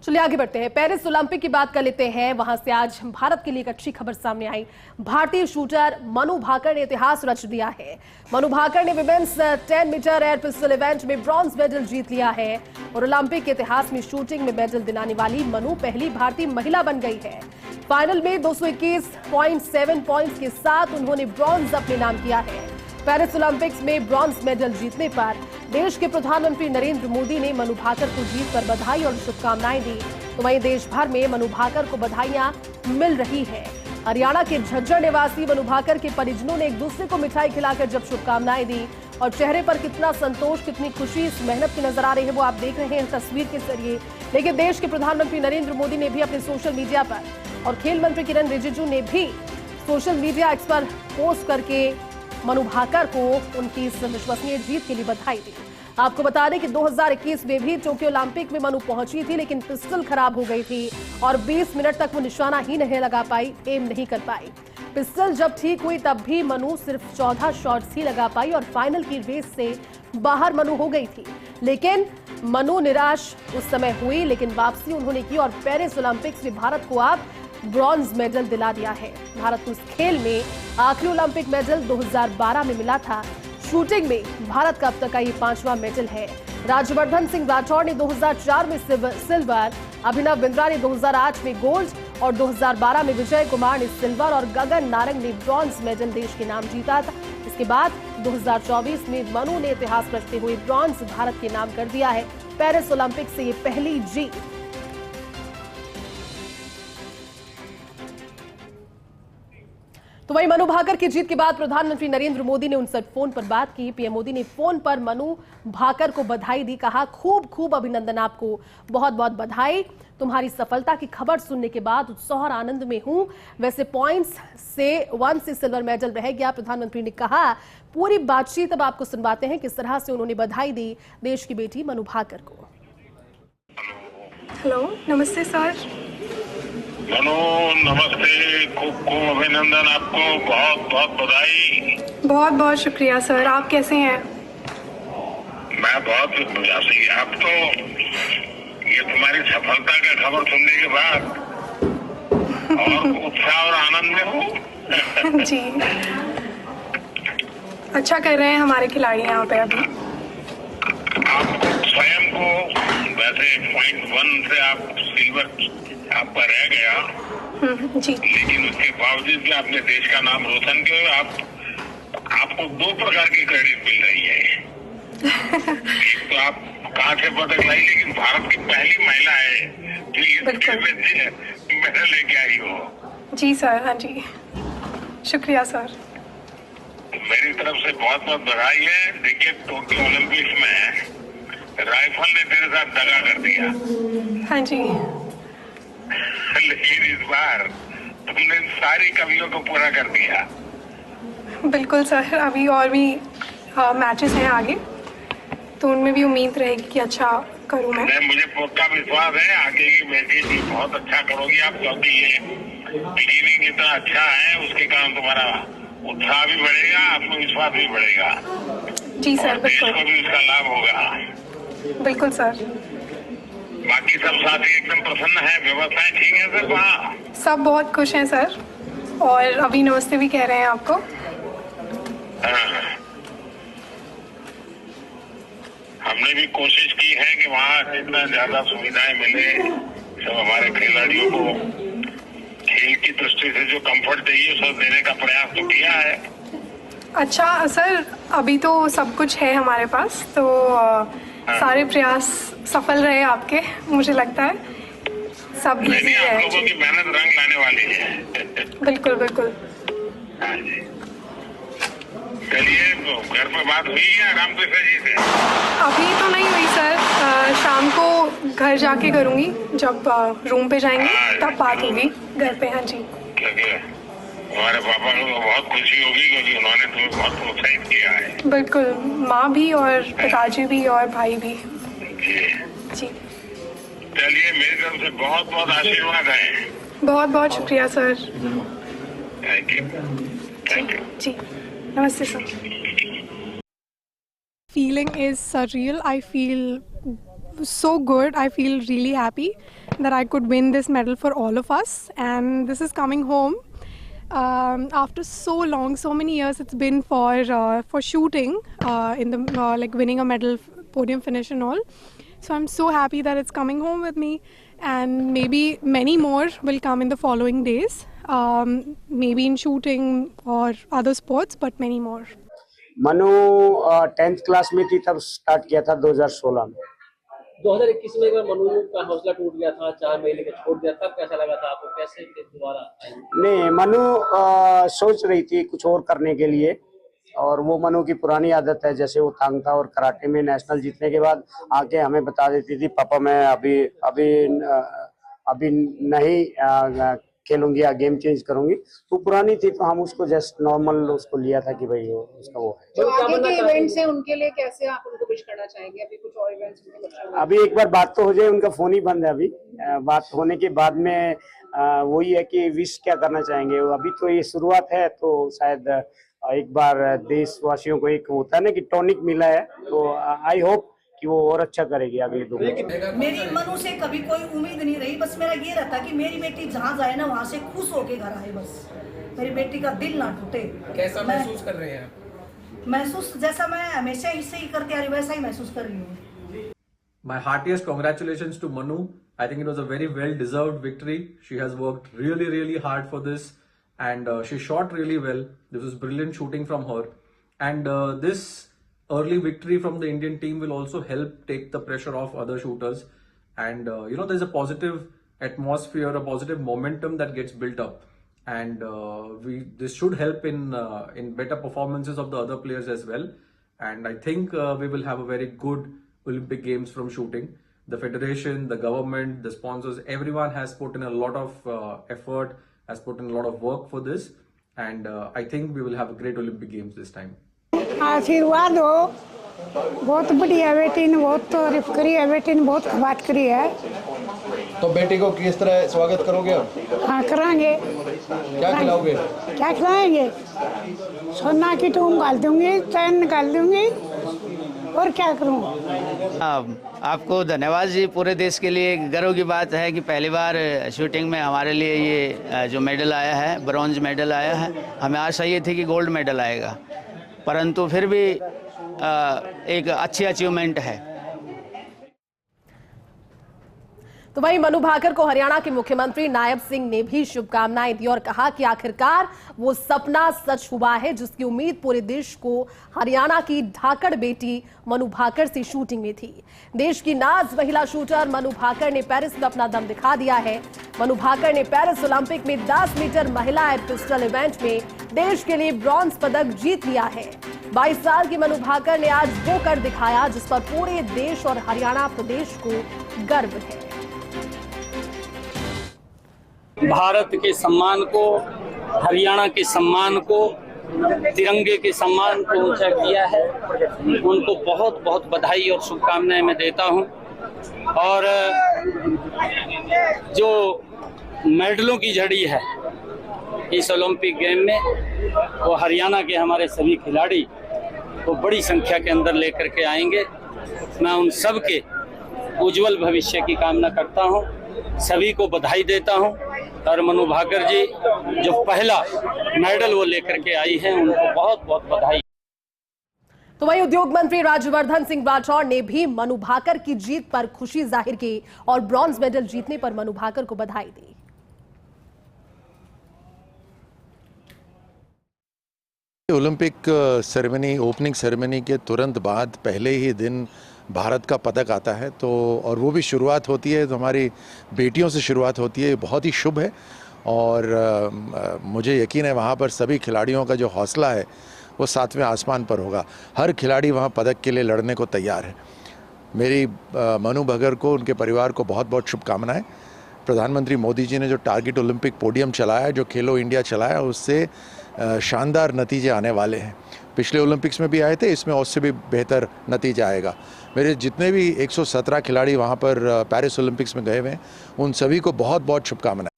चलिए आगे बढ़ते हैं। पेरिस ओलंपिक की बात कर लेते हैं। वहां से आज भारत के लिए एक अच्छी खबर सामने आई। भारतीय शूटर मनु भाकर ने इतिहास रच दिया है। मनु भाकर ने women's 10 metre air pistol event में ब्रॉन्ज मेडल जीत लिया है और ओलंपिक के इतिहास में शूटिंग में मेडल दिलाने वाली मनु पहली भारतीय महिला बन गई है। फाइनल में 221.7 पॉइंट्स के साथ उन्होंने ब्रॉन्ज अपने नाम किया है। पेरिस ओलंपिक्स में ब्रॉन्ज मेडल जीतने पर देश के प्रधानमंत्री नरेंद्र मोदी ने मनु भाकर को जीत पर बधाई और शुभकामनाएं दी। तो वहीं देश भर में मनु भाकर को बधाइयां मिल रही है। हरियाणा के झज्जर निवासी मनु भाकर के परिजनों ने एक दूसरे को मिठाई खिलाकर जब शुभकामनाएं दी और चेहरे पर कितना संतोष, कितनी खुशी इस मेहनत की नजर आ रही है वो आप देख रहे हैं तस्वीर के जरिए। लेकिन देश के प्रधानमंत्री नरेंद्र मोदी ने भी अपने सोशल मीडिया पर और खेल मंत्री किरण रिजिजू ने भी सोशल मीडिया एक्स पर पोस्ट करके मनु भाकर को उनकी इस विश्वसनीय जीत के लिए बधाई दी। आपको बता दें कि 2021 में भी टोक्यो ओलंपिक में मनु पहुंची थी, लेकिन पिस्टल खराब हो गई थी और 20 मिनट तक वो निशाना ही नहीं लगा पाई, एम नहीं कर पाई। पिस्टल जब ठीक हुई तब भी मनु सिर्फ 14 शॉट्स ही लगा पाई और फाइनल की रेस से बाहर मनु हो गई थी। लेकिन मनु निराश उस समय हुई, लेकिन वापसी उन्होंने की और पेरिस ओलंपिक्स में भारत को अब ब्रॉन्ज मेडल दिला दिया है। भारत को इस खेल में आखिरी ओलंपिक मेडल 2012 में मिला था। शूटिंग में भारत का अब तक का ये 5वां मेडल है। राज्यवर्धन सिंह राठौड़ ने 2004 में सिल्वर, अभिनव बिंद्रा ने 2008 में गोल्ड और 2012 में विजय कुमार ने सिल्वर और गगन नारंग ने ब्रॉन्ज मेडल देश के नाम जीता था। इसके बाद 2024 में मनु ने इतिहास रचते हुए ब्रॉन्ज भारत के नाम कर दिया है। पेरिस ओलंपिक से ये पहली जीत। तो वहीं मनु भाकर की जीत के बाद प्रधानमंत्री नरेंद्र मोदी ने उनसे फोन पर बात की। पीएम मोदी ने फोन पर मनु भाकर को बधाई दी। कहा, खूब खूब अभिनंदन, आपको बहुत बहुत बधाई। तुम्हारी सफलता की खबर सुनने के बाद उत्साह और आनंद में हूं। वैसे पॉइंट्स से 1 से सिल्वर मेडल रह गया। प्रधानमंत्री ने कहा, पूरी बातचीत अब आपको सुनवाते हैं किस तरह से उन्होंने बधाई दी देश की बेटी मनु भाकर को। हेलो, नमस्ते सर। मनु नमस्ते, खूब खूब अभिनंदन, आपको बहुत बहुत बधाई। बहुत बहुत शुक्रिया सर। आप कैसे हैं? मैं बहुत उदासी। आप तो ये तुम्हारी सफलता का खबर सुनने के बाद और उत्साह और आनंद में हूँ। जी, अच्छा कर रहे हैं हमारे खिलाड़ी यहाँ पे अभी। आप स्वयं को वैसे 0.1 से आप सिल्वर आपका रह गया, जी, लेकिन उसके बावजूद भी आपने देश का नाम रोशन किया। आपको 2 प्रकार की क्रेडिट मिल रही है। एक तो आप कहाँ से पदक लाई, लेकिन भारत की पहली महिला है जो ये खेल में मेडल लेके आई हो। जी सर। हाँ जी, शुक्रिया सर। मेरी तरफ से बहुत बहुत बधाई है। देखिए, टोक्यो ओलंपिक्स में राइफल ने तेरे साथ दगा कर दिया। हाँ जी, लेकिन इस बार तुमने सारी कमियों को पूरा कर दिया। बिल्कुल सर। अभी और भी मैचेस हैं आगे, तो उनमें भी उम्मीद रहेगी कि अच्छा करूँ मैं। मुझे पक्का विश्वास है आगे की मैचेस भी बहुत अच्छा करोगी आप, क्योंकि ये बिगिनिंग इतना अच्छा है, उसके कारण तुम्हारा उत्साह भी बढ़ेगा, आत्मविश्वास भी बढ़ेगा। जी सर, देश बिल्कुल। को भी उसका लाभ होगा। बिल्कुल सर। बाकी सब साथी एकदम प्रसन्न है, व्यवस्थाएं ठीक है सर वहाँ? सब बहुत खुश हैं सर, और अभी नमस्ते भी कह रहे हैं आपको। हाँ। हमने भी कोशिश की है कि वहाँ जितना ज्यादा सुविधाएं मिले सब हमारे खिलाड़ियों को खेल की दृष्टि से जो कंफर्ट चाहिए सब देने का प्रयास तो किया है। अच्छा सर, अभी तो सब कुछ है हमारे पास, तो सारे प्रयास सफल रहे आपके, मुझे लगता है सब इजी है। आप लोगों की मेहनत रंग लाने वाली है। बिल्कुल बिल्कुल। हाँ जी, चलिए, तो घर पे बात हुई है रामकृष्ण जी से? अभी तो नहीं हुई सर, शाम को घर जाके करूँगी, जब रूम पे जाएंगे तब बात होगी घर पे। हाँ जी, क्योंकि हमारे पापा को बहुत खुशी होगी क्योंकि उन्होंने तुम्हें बहुत प्रोत्साहित किया है। बिल्कुल, माँ भी और पिताजी भी और भाई भी। जी, चलिए, मेरी तरफ से बहुत बहुत आशीर्वाद है। बहुत बहुत शुक्रिया sir. Thank you, thank you. जी, नमस्ते sir. Feeling is surreal. I feel so good. I feel really happy that I could win this medal for all of us, and this is coming home after so long, so many years. It's been for shooting in the like winning a medal, podium finish and all. So I'm so happy that it's coming home with me, and maybe many more will come in the following days. Maybe in shooting or other sports, but many more. Manu 10th class में थी तब start किया था 2016 में। 2021 में एक बार मनु का हौसला टूट गया था, 4 महीने का छोड़ दिया, तब कैसा लगा था आपको, कैसे फिर दोबारा आई? नहीं, मनु सोच रही थी कुछ और करने के लिए, और वो मनु की पुरानी आदत है, जैसे वो तांगता और कराटे में नेशनल जीतने के बाद आके हमें बता देती थी, पापा मैं अभी नहीं खेलूंगी या गेम चेंज करूंगी। तो पुरानी थी तो हम उसको जस्ट नॉर्मल उसको लिया था कि भाई उसका वो है। जो आगे के इवेंट्स हैं उनके लिए कैसे आप उनको विश करना चाहेंगे? अभी कुछ और इवेंट्स उनके बच्चों में अभी एक बार बात तो हो जाए, उनका फोन ही बंद है अभी। बात होने के बाद में वही है कि विश क्या करना चाहेंगे। अभी तो ये शुरुआत है, तो शायद एक बार देशवासियों को एक होता है ना कि टॉनिक मिला है, तो आई होप कि वो और अच्छा करेगी अगले 2 महीने। मेरी मनु से कभी कोई उम्मीद नहीं रही, बस मेरा ये रहता कि मेरी बेटी जहाँ जाए ना वहाँ से खुश होके घर आए, बस मेरी बेटी का दिल ना टूटे। कैसा महसूस कर रहे हैं? महसूस जैसा मैं हमेशा इससे ही करके आ रही वैसा ही महसूस कर रही हूँ। My heartiest congratulations to Manu. I think it was a very well deserved victory. She has worked really hard for this, and she shot really well. This was brilliant shooting from her, and this early victory from the Indian team will also help take the pressure off other shooters, and there's a positive atmosphere, a positive momentum that gets built up, and this should help in better performances of the other players as well. And I think we will have a very good Olympic Games from shooting. The federation, the government, the sponsors, everyone has put in a lot of effort, has put in a lot of work for this, and I think we will have a great Olympic Games this time. आशीर्वाद हो, बहुत बढ़िया बेटी ने बहुत तारीफ करी है, बेटी ने बहुत बात करी है। तो बेटी को किस तरह स्वागत करोगे आप? हाँ कराएंगे। क्या खिलाओगे? क्या खिलाएंगे? सोना की टूम डाल दूंगी, चैन निकाल दूंगी, और क्या करूँ? आपको धन्यवाद जी। पूरे देश के लिए गर्व की बात है कि पहली बार शूटिंग में हमारे लिए ये जो मेडल आया है, ब्रॉन्ज मेडल आया है। हमें आशा ये थी कि गोल्ड मेडल आएगा, परंतु फिर भी एक अच्छी अचीवमेंट है। तो वहीं मनु भाकर को हरियाणा के मुख्यमंत्री नायब सिंह ने भी शुभकामनाएं दी और कहा कि आखिरकार वो सपना सच हुआ है जिसकी उम्मीद पूरे देश को हरियाणा की धाकड़ बेटी मनु भाकर से शूटिंग में थी। देश की नाज महिला शूटर मनु भाकर ने पेरिस में अपना दम दिखा दिया है। मनु भाकर ने पेरिस ओलंपिक में 10 मीटर महिला एयर पिस्टल इवेंट में देश के लिए ब्रॉन्ज पदक जीत लिया है। 22 साल की मनु भाकर ने आज वो कर दिखाया जिस पर पूरे देश और हरियाणा प्रदेश को गर्व है। भारत के सम्मान को, हरियाणा के सम्मान को, तिरंगे के सम्मान को ऊंचा किया है। उनको बहुत बहुत बधाई और शुभकामनाएं मैं देता हूं। और जो मेडलों की झड़ी है इस ओलंपिक गेम में, वो हरियाणा के हमारे सभी खिलाड़ी को बड़ी संख्या के अंदर लेकर के आएंगे। मैं उन सब के उज्जवल भविष्य की कामना करता हूं, सभी को बधाई देता हूं। और मनु भाकर जी जो पहला मेडल वो लेकर के आई हैं, उनको बहुत बहुत बधाई। तो वहीं उद्योग मंत्री राज्यवर्धन सिंह राठौड़ ने भी मनु भाकर की जीत पर खुशी जाहिर की और ब्रॉन्ज मेडल जीतने पर मनु भाकर को बधाई दी। ओलंपिक सेरेमनी, ओपनिंग सेरेमनी के तुरंत बाद पहले ही दिन भारत का पदक आता है, तो और वो भी शुरुआत होती है तो हमारी बेटियों से शुरुआत होती है, बहुत ही शुभ है। और मुझे यकीन है वहाँ पर सभी खिलाड़ियों का जो हौसला है वो 7वें आसमान पर होगा। हर खिलाड़ी वहाँ पदक के लिए लड़ने को तैयार है। मेरी मनु भाकर को, उनके परिवार को बहुत बहुत शुभकामनाएं। प्रधानमंत्री मोदी जी ने जो टारगेट ओलंपिक पोडियम चलाया, जो खेलो इंडिया चलाया, उससे शानदार नतीजे आने वाले हैं। पिछले ओलंपिक्स में भी आए थे, इसमें उससे भी बेहतर नतीजा आएगा। मेरे जितने भी 117 खिलाड़ी वहाँ पर पेरिस ओलंपिक्स में गए हुए हैं, उन सभी को बहुत बहुत शुभकामनाएं।